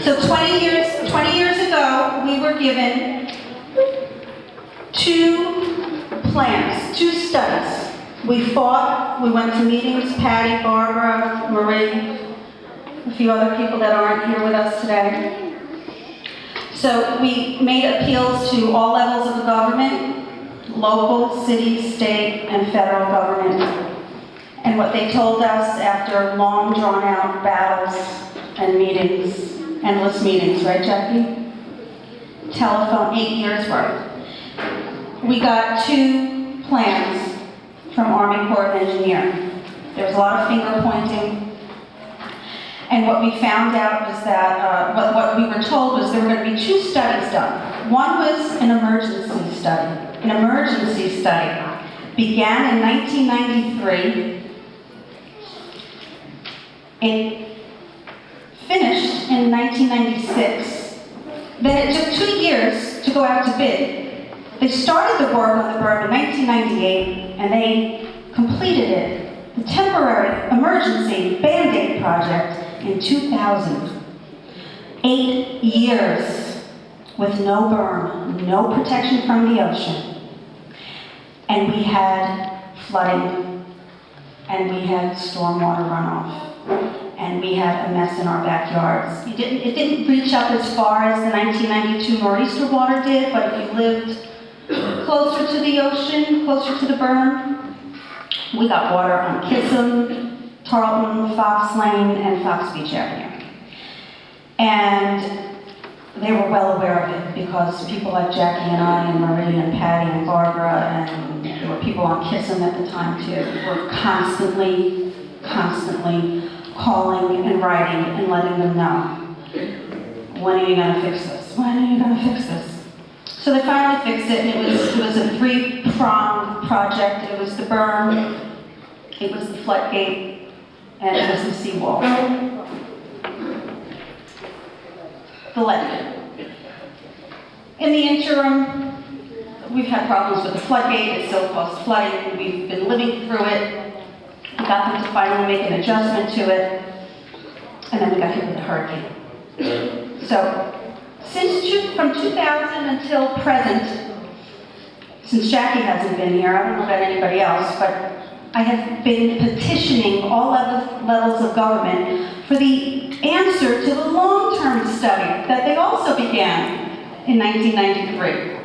So 20 years ago, we were given 2 plans, 2 studies. We fought, we went to meetings, Patty, Barbara, Marie, a few other people that aren't here with us today. So we made appeals to all levels of the government, local, city, state, and federal government. And what they told us after long, drawn-out battles and meetings, endless meetings, right, Jackie? Telephone, 8 years worth. We got 2 plans from Army Corps of Engineers. There was a lot of finger pointing. And what we found out was that, what we were told was there were going to be 2 studies done. One was an emergency study. An emergency study began in 1993. It finished in 1996. Then it took 2 years to go out to bid. They started the work on the berm in 1998, and they completed it, the temporary emergency Band-Aid project, in 2000. 8 years with no berm, no protection from the ocean. And we had flooding, and we had stormwater runoff, and we had a mess in our backyards. It didn't reach up as far as the 1992 nor'easter water did, but if you lived closer to the ocean, closer to the berm, we got water on Kissam, Tarleton, Fox Lane, and Fox Beach Avenue. And they were well aware of it because people like Jackie and I and Marie and Patty and Barbara, and there were people on Kissam at the time too, were constantly calling and writing and letting them know, when are you going to fix this? When are you going to fix this? So they finally fixed it, and it was a 3-pronged project. It was the berm, it was the floodgate, and it was the seawall. The levee. In the interim, we've had problems with the floodgate. It still caused flooding. We've been living through it. We got them to finally make an adjustment to it, and then we got hit with a hurricane. So, from 2000 until present, since Jackie hasn't been here, I don't know about anybody else, but I have been petitioning all levels of government for the answer to the long-term study that they also began in 1993.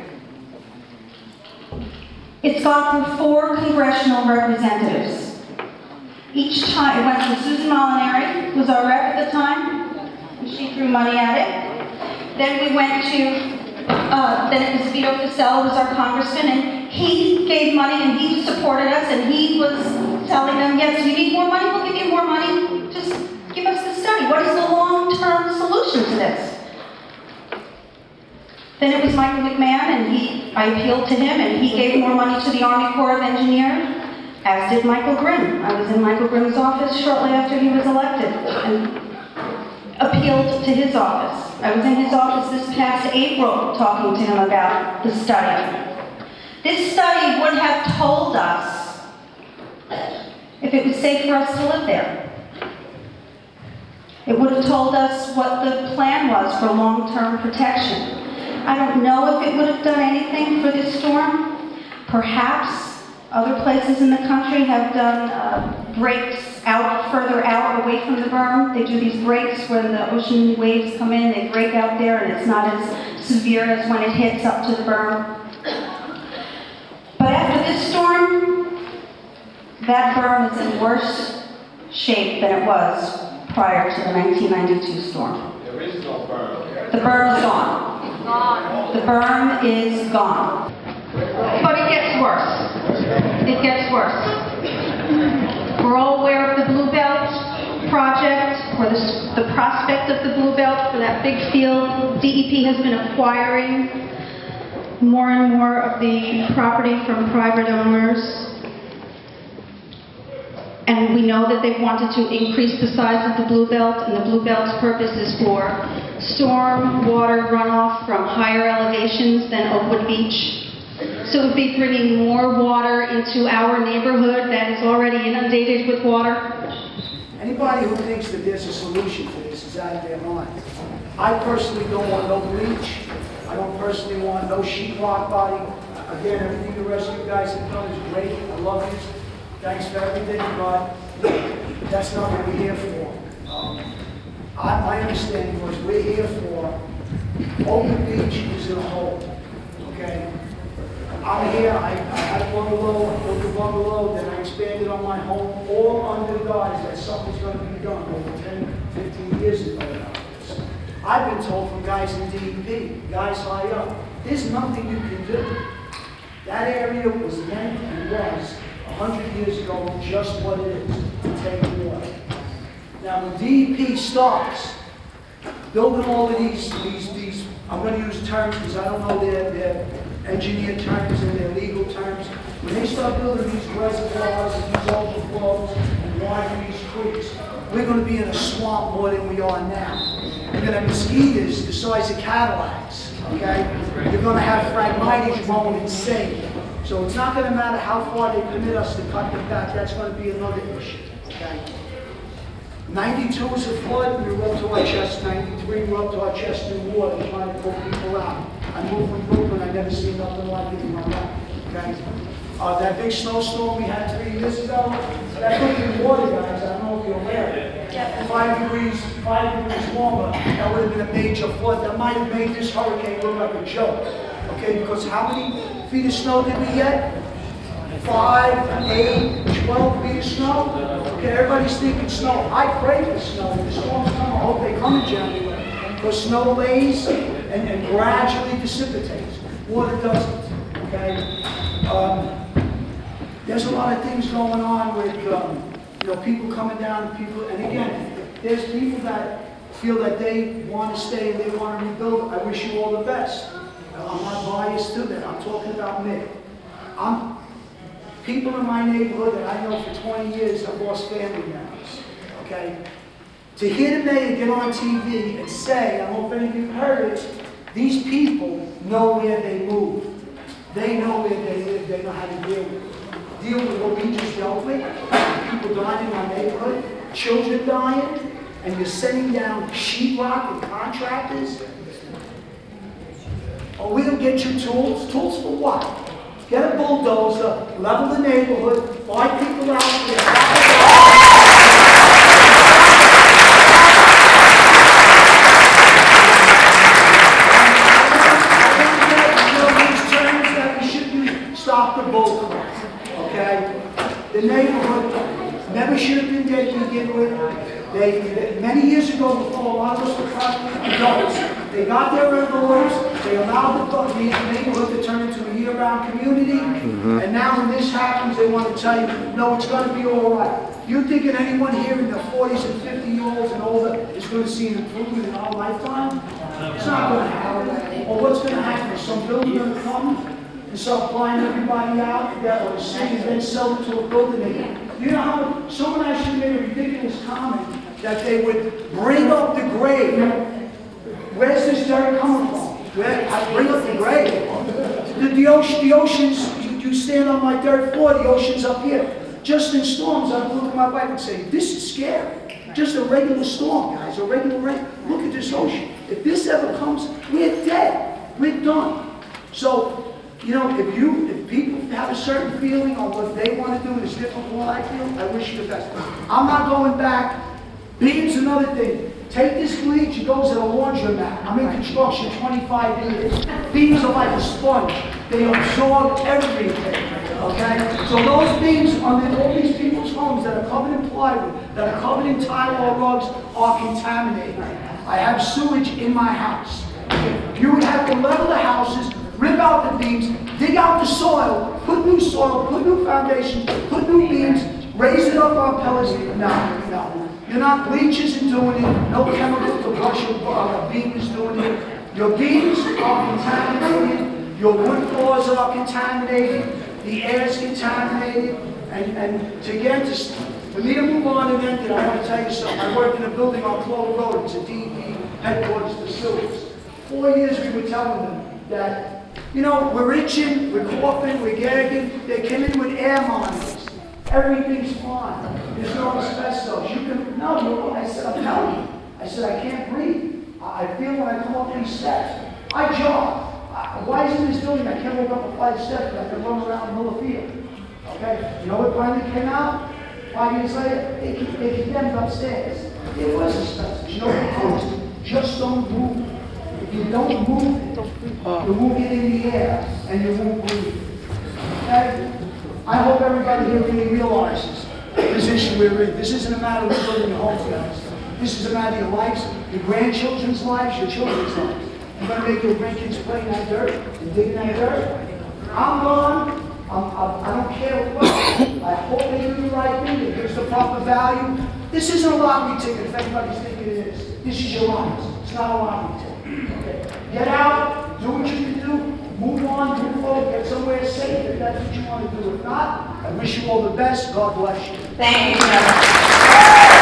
It's gone through 4 congressional representatives. Each time, it went to Susan Molinari, who was our rep at the time, and she threw money at it. Then we went to, then it was Vito Cassell, who was our congressman, and he gave money and he supported us, and he was telling them, yes, you need more money, we'll give you more money, just give us the study. What is the long-term solution to this? Then it was Michael McMahon, and I appealed to him, and he gave more money to the Army Corps of Engineers, as did Michael Grimm. I was in Michael Grimm's office shortly after he was elected, and appealed to his office. I was in his office this past April talking to him about the study. This study would have told us if it was safe for us to live there. It would have told us what the plan was for long-term protection. I don't know if it would have done anything for this storm. Perhaps other places in the country have done breaks out, further out, away from the berm. They do these breaks when the ocean waves come in, they break out there, and it's not as severe as when it hits up to the berm. But after this storm, that berm is in worse shape than it was prior to the 1992 storm. There is no berm. The berm is gone. The berm is gone. But it gets worse. It gets worse. We're all aware of the Blue Belt project, or the prospect of the Blue Belt for that big field. DEP has been acquiring more and more of the property from private owners. And we know that they wanted to increase the size of the Blue Belt, and the Blue Belt's purpose is for storm water runoff from higher elevations than Oakwood Beach. So it would be bringing more water into our neighborhood that is already inundated with water. Anybody who thinks that there's a solution to this is out of their mind. I personally don't want no bleach. I don't personally want no sheetrock body. Again, everything the rest of you guys have done is great. I love you. Thanks for everything, but that's not what we're here for. My understanding was we're here for Oakwood Beach is in a hole. Okay? I'm here, I had a bungalow, I built a bungalow, then I expanded on my home, all under the guise that something's going to be done over 10, 15 years ago about this. I've been told from guys in DEP, guys high up, there's nothing you can do. That area was meant and was 100 years ago just what it is, to take water. Now when DEP starts building all of these, I'm going to use terms because I don't know their engineer terms and their legal terms. When they start building these reservoirs and these overflows and widening these creeks, we're going to be in a swamp more than we are now. We're going to have mosquitoes the size of Cadillacs, okay? You're going to have phragmites growing insane. So it's not going to matter how far they permit us to cut them back. That's going to be another issue, okay? 92 was a flood, we were up to our chest. 93, we were up to our chest in water, trying to pull people out. I moved from Brooklyn, I never seen nothing like it in my life, okay? That big snowstorm we had 3 years ago, that freaking water, guys, I don't know if you're aware. Yeah. 5 degrees warmer, that would have been a major flood. That might have made this hurricane look like a joke, okay? Because how many feet of snow did we get? 5, 8, 12 feet of snow. Okay, everybody's thinking snow. I pray for snow. When the storms come, I hope they come in January. Because snow lays and gradually dissipates. Water doesn't. Okay? There's a lot of things going on with people coming down, and again, there's people that feel that they want to stay and they want to rebuild. I wish you all the best. I'm not biased to that. I'm talking about me. People in my neighborhood that I know for 20 years have lost family members, okay? To hear the mayor get on TV and say, I don't know if any of you heard it, these people know where they move. They know where they live. They know how to deal with what we just dealt with. People dying in my neighborhood, children dying, and you're sending down sheetrock and contractors. Oh, we don't get you tools. Tools for what? Get a bulldozer, level the neighborhood, fly people out there. Stop the bull crap, okay? The neighborhood never should have been dead to begin with. Many years ago, before a lot of us were adults, they got their envelopes, they allowed the neighborhood to turn into a year-round community, and now when this happens, they want to tell you, no, it's going to be all right. You thinking anyone here in the 40s and 50-year-olds and older is going to see an improvement in our lifetime? It's not going to happen. Or what's going to happen? Is some building going to come and start flying everybody out or the city and then sell it to a building? You know how someone actually made a ridiculous comment that they would bring up the grade. Where's this dirt coming from? I bring up the grade. The oceans, you stand on my dirt floor, the ocean's up here. Just in storms, I would look at my wife and say, this is scary. Just a regular storm, guys, a regular rain. Look at this ocean. If this ever comes, we're dead. We're done. So, if people have a certain feeling on what they want to do and it's different from what I feel, I wish you the best. I'm not going back. Beam's another thing. Take this bleach, it goes in a laundromat. I'm in construction 25 years. Beams are like a sponge. They absorb everything, okay? So those beams on all these people's homes that are covered in plywood, that are covered in tile rugs, are contaminated. I have sewage in my house. You would have to level the houses, rip out the beams, dig out the soil, put new foundations, put new beams, raise it up on pellets. No. You're not bleachers in doing it, no chemical to brush your beam is doing it. Your beams are contaminated, your wood floors are contaminated, the air is contaminated, and for me to move on and end it, I want to tell you something. I work in a building on Clover Road, it's a DEP headquarters facilities. 4 years we were telling them that, we're itching, we're coughing, we're gagging. They came in with air monitors. Everything's fine. There's no asbestos. You can no, I said, I'm telling you. I said, I can't breathe. I feel when I come up these steps. I jog. Why is in this building I can't walk up a flight of steps, but I can run around the middle of the field? Okay? You know what finally came out? 5 years later, they condemned upstairs. It was asbestos. You know what they told us? Just don't move. If you don't move it, you won't get in the air and you won't breathe. Okay? I hope everybody here really realizes the position we're in. This isn't a matter of building your home, guys. This is a matter of your lives, your grandchildren's lives, your children's lives. You're going to make your grandkids play in that dirt and dig in that dirt. I'm gone. I don't care what. I hope they do the right thing. It gives the proper value. This isn't a lottery ticket if anybody's thinking it is. This is your lives. It's not a lottery ticket. Okay? Get out, do what you can do, move on, move forward, get somewhere safe if that's what you want to do. If not, I wish you all the best. God bless you. Thank you, Joe.